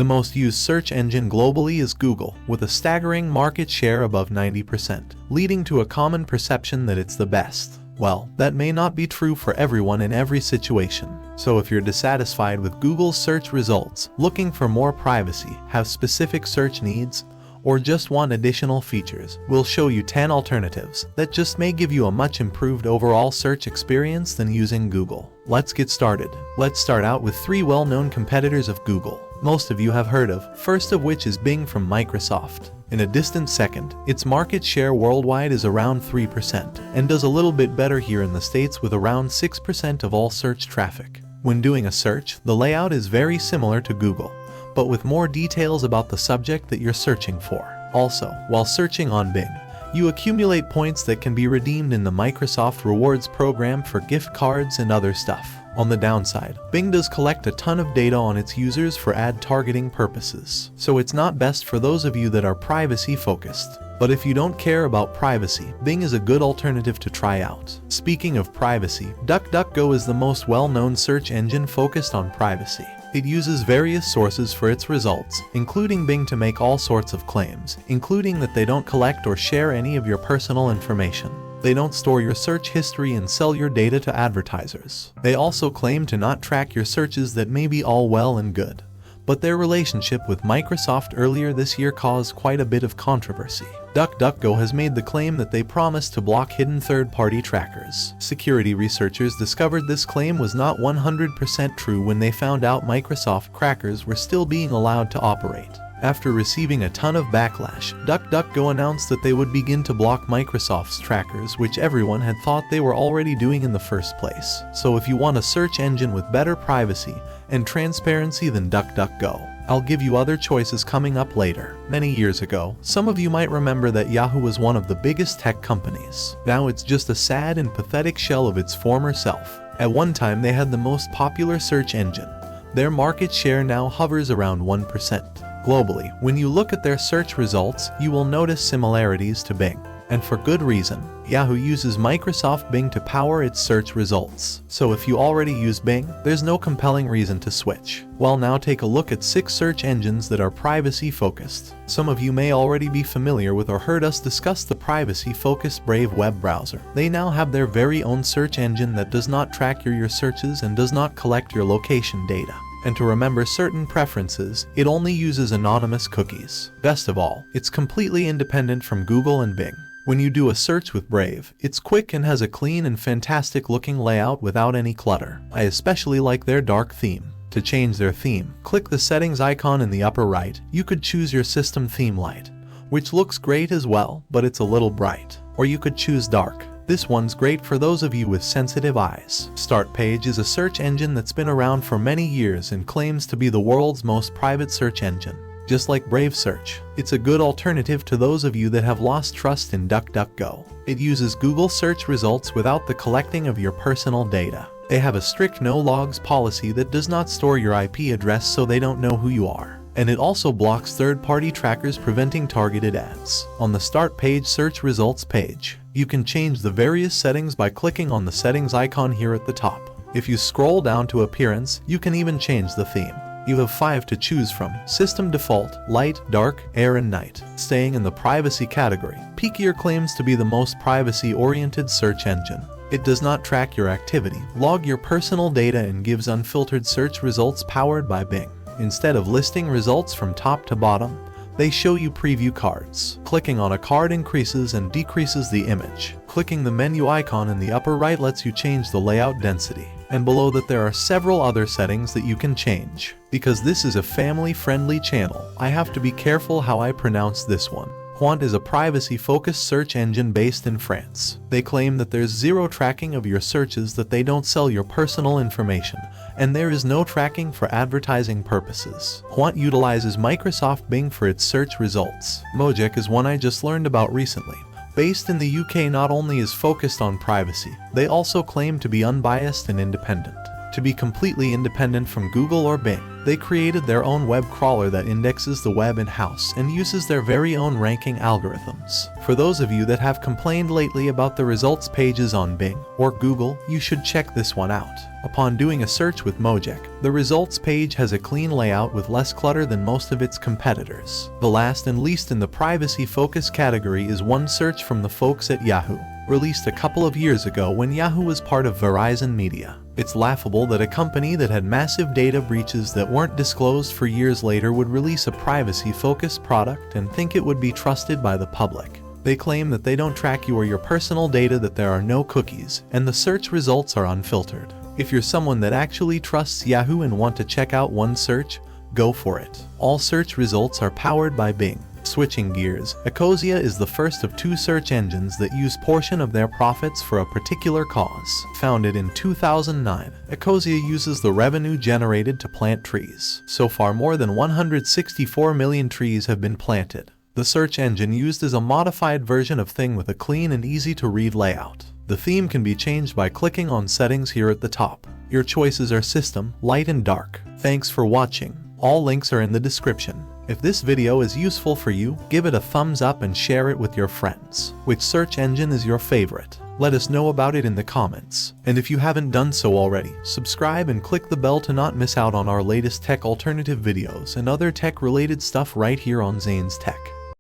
The most used search engine globally is Google, with a staggering market share above 90%, leading to a common perception that it's the best. Well, that may not be true for everyone in every situation. So if you're dissatisfied with Google's search results, looking for more privacy, have specific search needs, or just want additional features, we'll show you 10 alternatives that just may give you a much improved overall search experience than using Google. Let's get started. Let's start out with 3 well-known competitors of Google most of you have heard of, first of which is Bing from Microsoft. In a distant second, its market share worldwide is around 3%, and does a little bit better here in the States with around 6% of all search traffic. When doing a search, the layout is very similar to Google, but with more details about the subject that you're searching for. Also, while searching on Bing, you accumulate points that can be redeemed in the Microsoft Rewards program for gift cards and other stuff. On the downside, Bing does collect a ton of data on its users for ad targeting purposes, so it's not best for those of you that are privacy focused. But if you don't care about privacy, Bing is a good alternative to try out. Speaking of privacy, DuckDuckGo is the most well-known search engine focused on privacy. It uses various sources for its results, including Bing, to make all sorts of claims, including that they don't collect or share any of your personal information. They don't store your search history and sell your data to advertisers. They also claim to not track your searches. That may be all well and good, but their relationship with Microsoft earlier this year caused quite a bit of controversy. DuckDuckGo has made the claim that they promised to block hidden third-party trackers. Security researchers discovered this claim was not 100% true when they found out Microsoft crackers were still being allowed to operate. After receiving a ton of backlash, DuckDuckGo announced that they would begin to block Microsoft's trackers, which everyone had thought they were already doing in the first place. So if you want a search engine with better privacy and transparency than DuckDuckGo, I'll give you other choices coming up later. Many years ago, some of you might remember that Yahoo was one of the biggest tech companies. Now it's just a sad and pathetic shell of its former self. At one time they had the most popular search engine. Their market share now hovers around 1%. Globally, when you look at their search results, you will notice similarities to Bing. And for good reason. Yahoo uses Microsoft Bing to power its search results. So if you already use Bing, there's no compelling reason to switch. Well, now take a look at 6 search engines that are privacy focused. Some of you may already be familiar with or heard us discuss the privacy-focused Brave web browser. They now have their very own search engine that does not track your searches and does not collect your location data. And to remember certain preferences, it only uses anonymous cookies. Best of all, it's completely independent from Google and Bing. When you do a search with Brave, it's quick and has a clean and fantastic looking layout without any clutter. I especially like their dark theme. To change their theme, click the settings icon in the upper right. You could choose your system theme light, which looks great as well, but it's a little bright. Or you could choose dark. This one's great for those of you with sensitive eyes. Startpage is a search engine that's been around for many years and claims to be the world's most private search engine. Just like Brave Search, it's a good alternative to those of you that have lost trust in DuckDuckGo. It uses Google search results without the collecting of your personal data. They have a strict no logs policy that does not store your IP address so they don't know who you are. And it also blocks third-party trackers, preventing targeted ads. On the Startpage search results page, you can change the various settings by clicking on the settings icon here at the top. If you scroll down to appearance, you can even change the theme. You have 5 to choose from: System Default, Light, Dark, Air and Night. Staying in the privacy category, Peekier claims to be the most privacy-oriented search engine. It does not track your activity, log your personal data, and gives unfiltered search results powered by Bing. Instead of listing results from top to bottom, they show you preview cards. Clicking on a card increases and decreases the image. Clicking the menu icon in the upper right lets you change the layout density. And below that there are several other settings that you can change. Because this is a family-friendly channel, I have to be careful how I pronounce this one. Qwant is a privacy-focused search engine based in France. They claim that there's zero tracking of your searches, that they don't sell your personal information, and there is no tracking for advertising purposes. Qwant utilizes Microsoft Bing for its search results. Mojeek is one I just learned about recently. Based in the UK, not only is focused on privacy, they also claim to be unbiased and independent. To be completely independent from Google or Bing. They created their own web crawler that indexes the web in-house and uses their very own ranking algorithms. For those of you that have complained lately about the results pages on Bing or Google, you should check this one out. Upon doing a search with Mojeek, the results page has a clean layout with less clutter than most of its competitors. The last and least in the privacy focus category is OneSearch from the folks at Yahoo, released a couple of years ago when Yahoo was part of Verizon Media. It's laughable that a company that had massive data breaches that weren't disclosed for years later would release a privacy-focused product and think it would be trusted by the public. They claim that they don't track you or your personal data, that there are no cookies, and the search results are unfiltered. If you're someone that actually trusts Yahoo and want to check out OneSearch, go for it. All search results are powered by Bing. Switching gears, Ecosia is the first of 2 search engines that use portion of their profits for a particular cause. Founded in 2009, Ecosia uses the revenue generated to plant trees. So far, more than 164 million trees have been planted. The search engine used is a modified version of Thing with a clean and easy-to-read layout. The theme can be changed by clicking on Settings here at the top. Your choices are System, Light and Dark. Thanks for watching. All links are in the description. If this video is useful for you, give it a thumbs up and share it with your friends. Which search engine is your favorite? Let us know about it in the comments. And if you haven't done so already, subscribe and click the bell to not miss out on our latest tech alternative videos and other tech-related stuff right here on Zane's Tech.